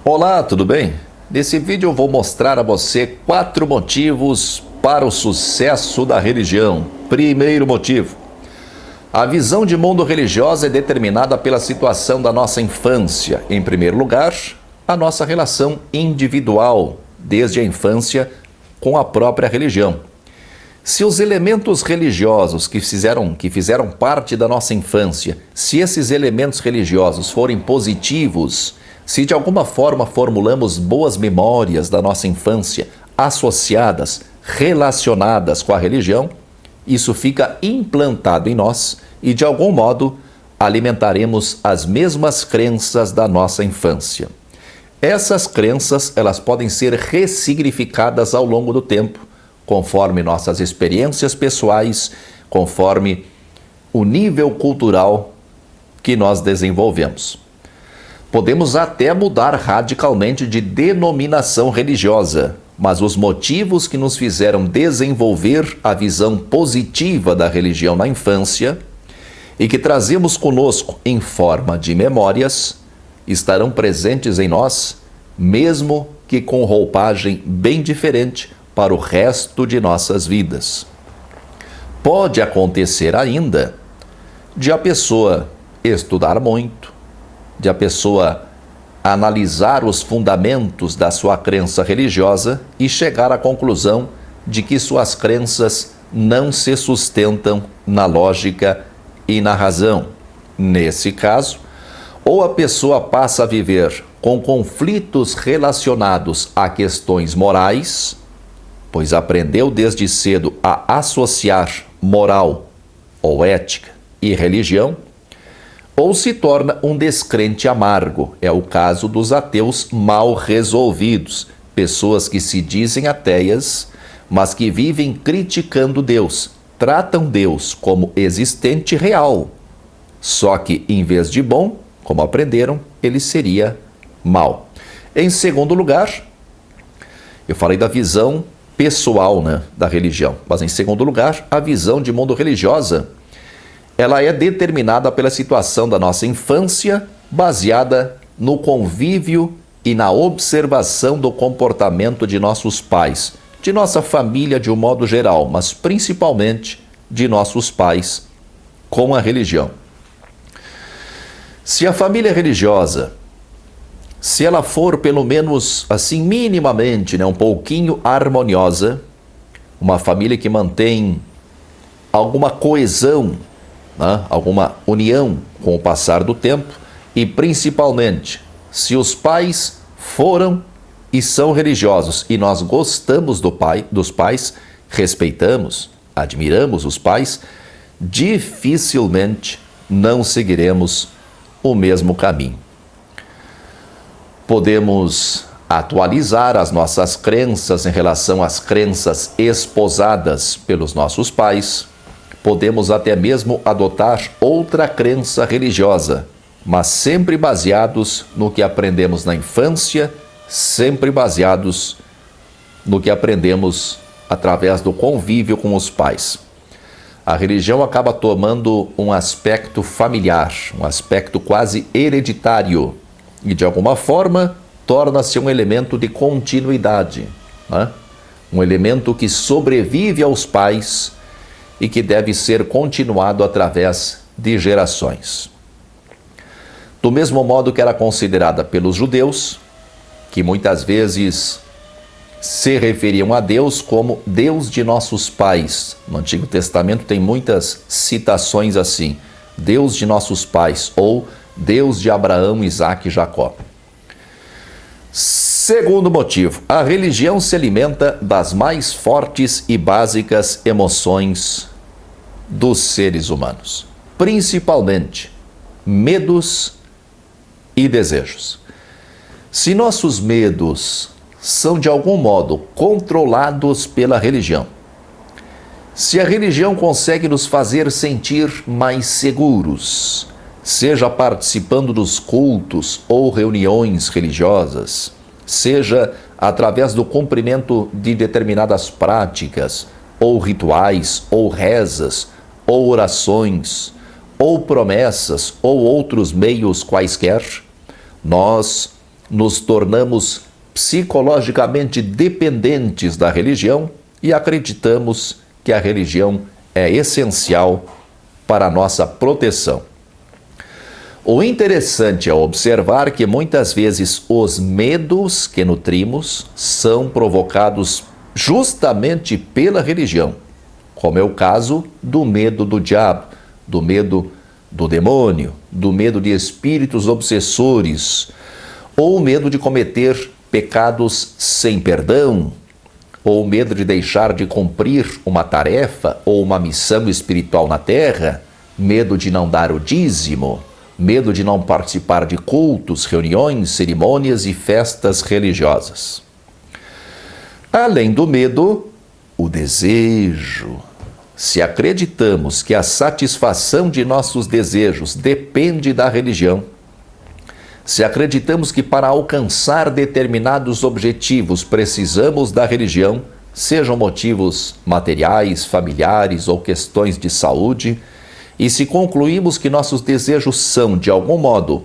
Olá, tudo bem? Nesse vídeo eu vou mostrar a você 4 motivos para o sucesso da religião. Primeiro motivo: a visão de mundo religiosa é determinada pela situação da nossa infância. Em primeiro lugar, a nossa relação individual, desde a infância, com a própria religião. Se os elementos religiosos que fizeram parte da nossa infância, se esses elementos religiosos forem positivos, se de alguma forma formulamos boas memórias da nossa infância associadas, relacionadas com a religião, isso fica implantado em nós e de algum modo alimentaremos as mesmas crenças da nossa infância. Essas crenças, elas podem ser ressignificadas ao longo do tempo, conforme nossas experiências pessoais, conforme o nível cultural que nós desenvolvemos. Podemos até mudar radicalmente de denominação religiosa, mas os motivos que nos fizeram desenvolver a visão positiva da religião na infância e que trazemos conosco em forma de memórias, estarão presentes em nós, mesmo que com roupagem bem diferente para o resto de nossas vidas. Pode acontecer ainda de a pessoa estudar muito, de a pessoa analisar os fundamentos da sua crença religiosa e chegar à conclusão de que suas crenças não se sustentam na lógica e na razão. Nesse caso, ou a pessoa passa a viver com conflitos relacionados a questões morais, pois aprendeu desde cedo a associar moral ou ética e religião, ou se torna um descrente amargo. É o caso dos ateus mal resolvidos, pessoas que se dizem ateias, mas que vivem criticando Deus, tratam Deus como existente real, só que em vez de bom, como aprenderam, ele seria mal. Em segundo lugar, eu falei da visão pessoal, da religião, mas em segundo lugar, a visão de mundo religiosa, ela é determinada pela situação da nossa infância, baseada no convívio e na observação do comportamento de nossos pais, de nossa família de um modo geral, mas principalmente de nossos pais com a religião. Se a família religiosa, se ela for pelo menos assim minimamente, um pouquinho harmoniosa, uma família que mantém alguma coesão, alguma união com o passar do tempo, e principalmente se os pais foram e são religiosos e nós gostamos dos pais, respeitamos, admiramos os pais, dificilmente não seguiremos o mesmo caminho. Podemos atualizar as nossas crenças em relação às crenças esposadas pelos nossos pais. Podemos até mesmo adotar outra crença religiosa, mas sempre baseados no que aprendemos na infância, sempre baseados no que aprendemos através do convívio com os pais. A religião acaba tomando um aspecto familiar, um aspecto quase hereditário, e de alguma forma torna-se um elemento de continuidade, um elemento que sobrevive aos pais e que deve ser continuado através de gerações. Do mesmo modo que era considerada pelos judeus, que muitas vezes se referiam a Deus como Deus de nossos pais. No Antigo Testamento tem muitas citações assim: Deus de nossos pais, ou Deus de Abraão, Isaque e Jacó. Segundo motivo, a religião se alimenta das mais fortes e básicas emoções dos seres humanos, principalmente medos e desejos. Se nossos medos são de algum modo controlados pela religião, se a religião consegue nos fazer sentir mais seguros, seja participando dos cultos ou reuniões religiosas, seja através do cumprimento de determinadas práticas, ou rituais, ou rezas, ou orações, ou promessas, ou outros meios quaisquer, nós nos tornamos psicologicamente dependentes da religião e acreditamos que a religião é essencial para a nossa proteção. O interessante é observar que muitas vezes os medos que nutrimos são provocados justamente pela religião, como é o caso do medo do diabo, do medo do demônio, do medo de espíritos obsessores, ou o medo de cometer pecados sem perdão, ou o medo de deixar de cumprir uma tarefa ou uma missão espiritual na terra, medo de não dar o dízimo, medo de não participar de cultos, reuniões, cerimônias e festas religiosas. Além do medo, o desejo. Se acreditamos que a satisfação de nossos desejos depende da religião, se acreditamos que para alcançar determinados objetivos precisamos da religião, sejam motivos materiais, familiares ou questões de saúde, e se concluímos que nossos desejos são, de algum modo,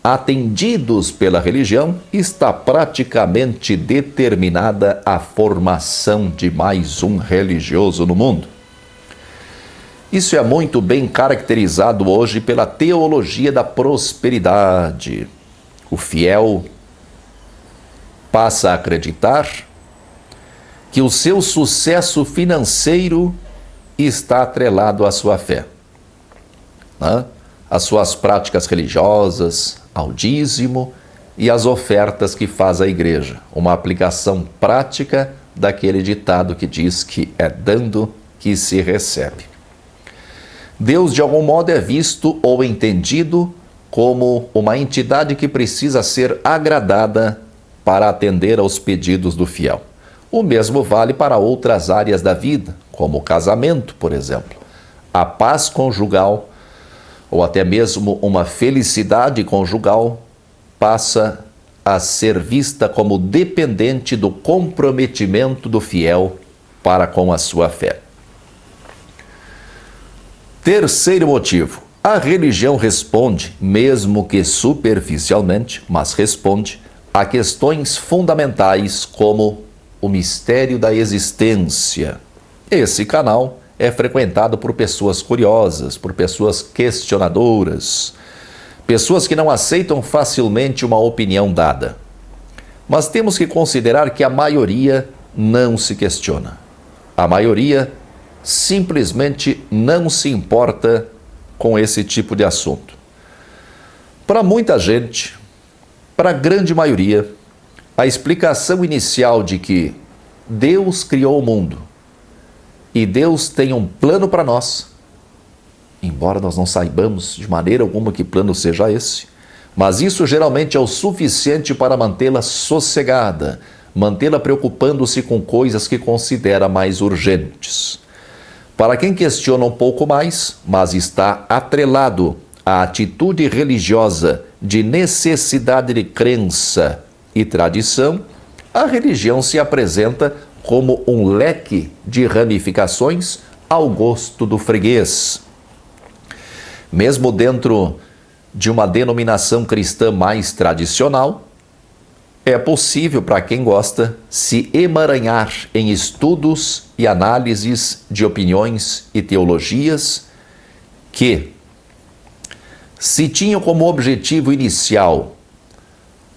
atendidos pela religião, está praticamente determinada a formação de mais um religioso no mundo. Isso é muito bem caracterizado hoje pela teologia da prosperidade. O fiel passa a acreditar que o seu sucesso financeiro está atrelado à sua fé, às suas práticas religiosas, ao dízimo e às ofertas que faz a igreja. Uma aplicação prática daquele ditado que diz que é dando que se recebe. Deus, de algum modo, é visto ou entendido como uma entidade que precisa ser agradada para atender aos pedidos do fiel. O mesmo vale para outras áreas da vida, como o casamento, por exemplo. A paz conjugal, ou até mesmo uma felicidade conjugal, passa a ser vista como dependente do comprometimento do fiel para com a sua fé. Terceiro motivo, a religião responde, mesmo que superficialmente, mas responde a questões fundamentais como o mistério da existência. Esse canal é frequentado por pessoas curiosas, por pessoas questionadoras, pessoas que não aceitam facilmente uma opinião dada. Mas temos que considerar que a maioria não se questiona. A maioria simplesmente não se importa com esse tipo de assunto. Para muita gente, para a grande maioria, a explicação inicial de que Deus criou o mundo e Deus tem um plano para nós, embora nós não saibamos de maneira alguma que plano seja esse, mas isso geralmente é o suficiente para mantê-la sossegada, mantê-la preocupando-se com coisas que considera mais urgentes. Para quem questiona um pouco mais, mas está atrelado à atitude religiosa de necessidade de crença e tradição, a religião se apresenta como um leque de ramificações ao gosto do freguês. Mesmo dentro de uma denominação cristã mais tradicional, é possível para quem gosta se emaranhar em estudos e análises de opiniões e teologias que, se tinham como objetivo inicial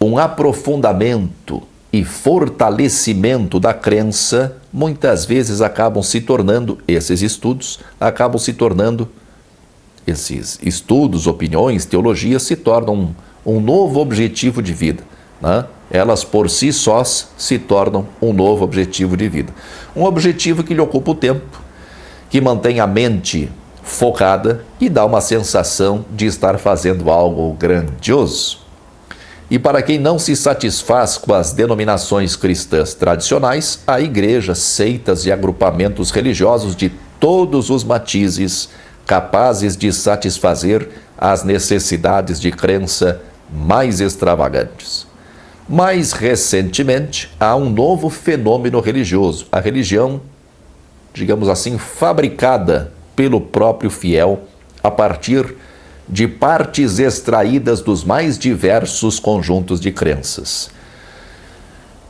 um aprofundamento e fortalecimento da crença, muitas vezes esses estudos, opiniões, teologias se tornam um novo objetivo de vida, né? Elas por si sós se tornam um novo objetivo de vida. Um objetivo que lhe ocupa o tempo, que mantém a mente focada e dá uma sensação de estar fazendo algo grandioso. E para quem não se satisfaz com as denominações cristãs tradicionais, há igrejas, seitas e agrupamentos religiosos de todos os matizes capazes de satisfazer as necessidades de crença mais extravagantes. Mais recentemente, há um novo fenômeno religioso, a religião, digamos assim, fabricada pelo próprio fiel a partir de partes extraídas dos mais diversos conjuntos de crenças.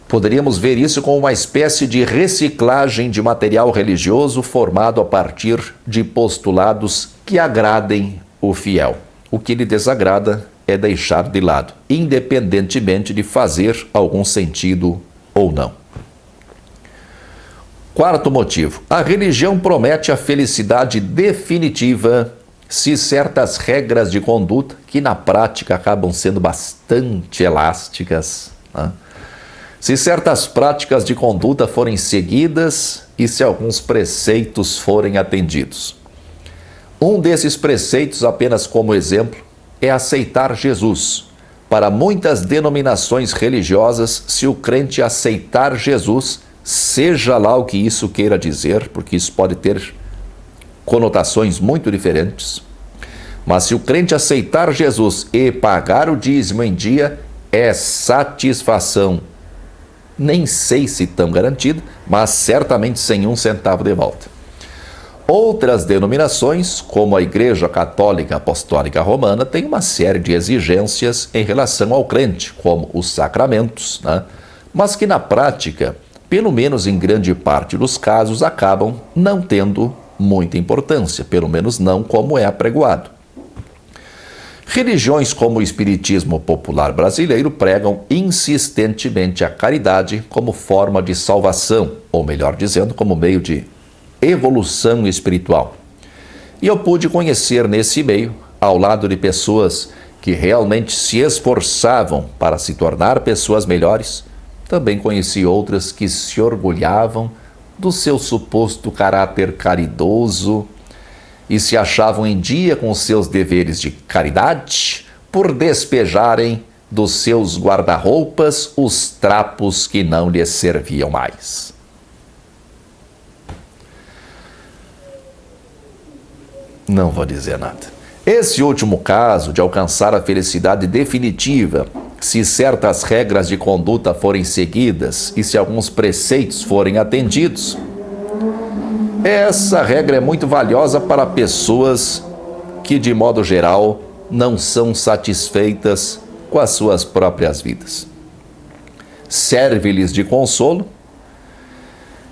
Poderíamos ver isso como uma espécie de reciclagem de material religioso formado a partir de postulados que agradem o fiel. O que lhe desagrada é deixar de lado, independentemente de fazer algum sentido ou não. Quarto motivo: a religião promete a felicidade definitiva se certas regras de conduta, que na prática acabam sendo bastante elásticas, né? Se certas práticas de conduta forem seguidas e se alguns preceitos forem atendidos. Um desses preceitos, apenas como exemplo, é aceitar Jesus. Para muitas denominações religiosas, se o crente aceitar Jesus, seja lá o que isso queira dizer, porque isso pode ter conotações muito diferentes, mas se o crente aceitar Jesus e pagar o dízimo em dia, é satisfação. Nem sei se tão garantida, mas certamente sem um centavo de volta. Outras denominações, como a Igreja Católica Apostólica Romana, têm uma série de exigências em relação ao crente, como os sacramentos, né? Mas que na prática, pelo menos em grande parte dos casos, acabam não tendo muita importância, pelo menos não como é apregoado. Religiões como o Espiritismo popular brasileiro pregam insistentemente a caridade como forma de salvação, ou melhor dizendo, como meio de evolução espiritual. E eu pude conhecer nesse meio, ao lado de pessoas que realmente se esforçavam para se tornar pessoas melhores, também conheci outras que se orgulhavam do seu suposto caráter caridoso e se achavam em dia com os seus deveres de caridade por despejarem dos seus guarda-roupas os trapos que não lhes serviam mais. Não vou dizer nada. Esse último caso de alcançar a felicidade definitiva, se certas regras de conduta forem seguidas e se alguns preceitos forem atendidos, essa regra é muito valiosa para pessoas que, de modo geral, não são satisfeitas com as suas próprias vidas. Serve-lhes de consolo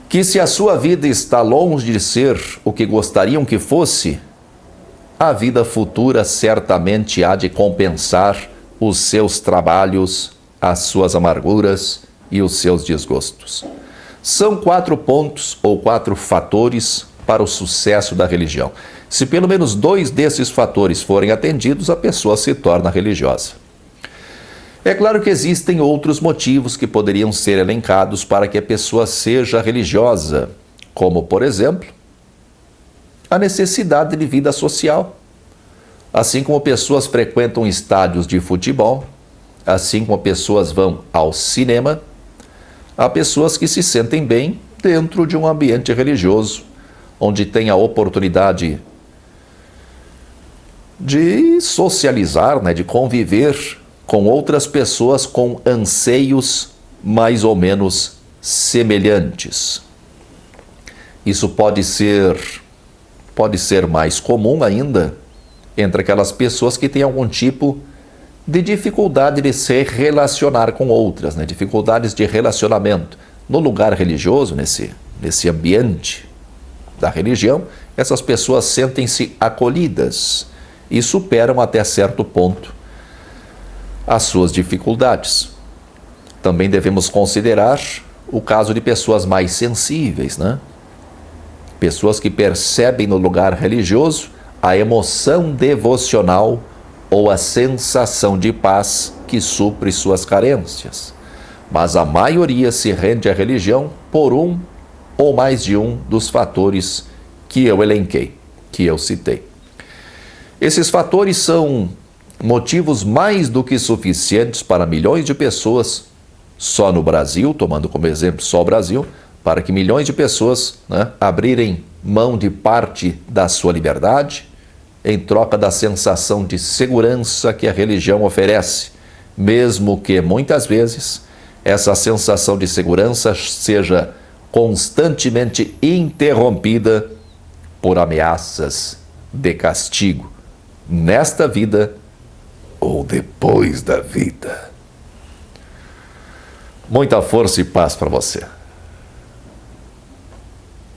que, se a sua vida está longe de ser o que gostariam que fosse, a vida futura certamente há de compensar os seus trabalhos, as suas amarguras e os seus desgostos. São 4 pontos ou 4 fatores para o sucesso da religião. Se pelo menos 2 desses fatores forem atendidos, a pessoa se torna religiosa. É claro que existem outros motivos que poderiam ser elencados para que a pessoa seja religiosa, como, por exemplo, a necessidade de vida social. Assim como pessoas frequentam estádios de futebol, assim como pessoas vão ao cinema, há pessoas que se sentem bem dentro de um ambiente religioso, onde tem a oportunidade de socializar, né, de conviver com outras pessoas com anseios mais ou menos semelhantes. Isso pode ser mais comum ainda entre aquelas pessoas que têm algum tipo de dificuldade de se relacionar com outras, né? Dificuldades de relacionamento. No lugar religioso, nesse ambiente da religião, essas pessoas sentem-se acolhidas e superam até certo ponto as suas dificuldades. Também devemos considerar o caso de pessoas mais sensíveis, né? Pessoas que percebem no lugar religioso a emoção devocional ou a sensação de paz que supre suas carências. Mas a maioria se rende à religião por um ou mais de um dos fatores que eu elenquei, que eu citei. Esses fatores são motivos mais do que suficientes para milhões de pessoas, só no Brasil, tomando como exemplo só o Brasil, para que milhões de pessoas, né, abrirem mão de parte da sua liberdade em troca da sensação de segurança que a religião oferece, mesmo que muitas vezes essa sensação de segurança seja constantemente interrompida por ameaças de castigo, nesta vida ou depois da vida. Muita força e paz para você.